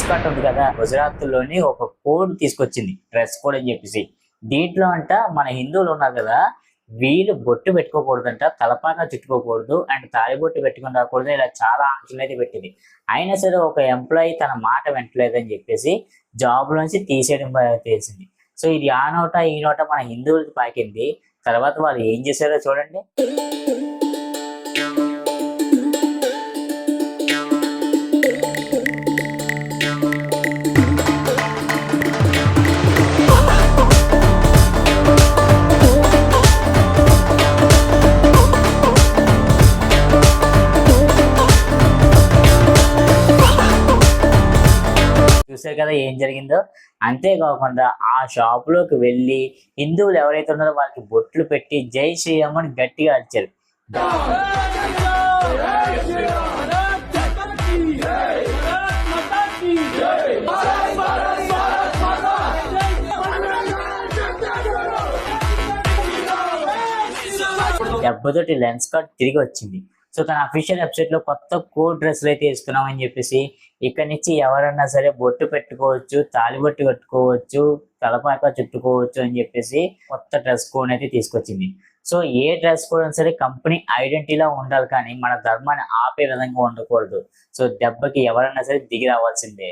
Lens cut ఉంది కదా, గుజరాత్ లోని ఒక కోడ్ తీసుకొచ్చింది, డ్రెస్ కోడ్ అని చెప్పేసి. దీంట్లో అంట మన హిందువులు ఉన్నారు కదా, వీళ్ళు బొట్టు పెట్టుకోకూడదంట, తలపాగా చుట్టుకోకూడదు అండ్ తాలిబొట్టు పెట్టుకుని రాకూడదు, ఇలా చాలా ఆంక్షలు అయితే పెట్టింది. అయినా సరే ఒక ఎంప్లాయీ తన మాట వింటలేదని చెప్పేసి జాబ్ నుంచి తీసేయడం తెలిసింది. సో ఇది ఆ నోట ఈ నోట మన హిందువులకి పాకింది. తర్వాత వాళ్ళు ఏం చేశారో చూడండి. చూసారు కదా ఏం జరిగిందో. అంతేకాకుండా ఆ షాప్ లోకి వెళ్ళి హిందువులు ఎవరైతే ఉన్నారో వాళ్ళకి బొట్లు పెట్టి జై శ్రీరామ్ అని గట్టిగా అరిచారు. దెబ్బతోటి లెన్స్ కట్ తిరిగి వచ్చింది. సో తన అఫీషియల్ వెబ్సైట్ లో కొత్త కోడ్ డ్రెస్సులు అయితే ఇస్తున్నామని చెప్పేసి, ఇక్కడ నుంచి ఎవరన్నా సరే బొట్టు పెట్టుకోవచ్చు, తాలిబొట్టు కట్టుకోవచ్చు, తలపాక చుట్టుకోవచ్చు అని చెప్పేసి కొత్త డ్రెస్ కోడ్ అయితే తీసుకొచ్చింది. సో ఏ డ్రెస్ కోడ్ అయినా సరే కంపెనీ ఐడెంటిటీలా ఉండాలి, కానీ మన ధర్మాన్ని ఆపే విధంగా ఉండకూడదు. సో దెబ్బకి ఎవరన్నా సరే దిగి రావాల్సిందే.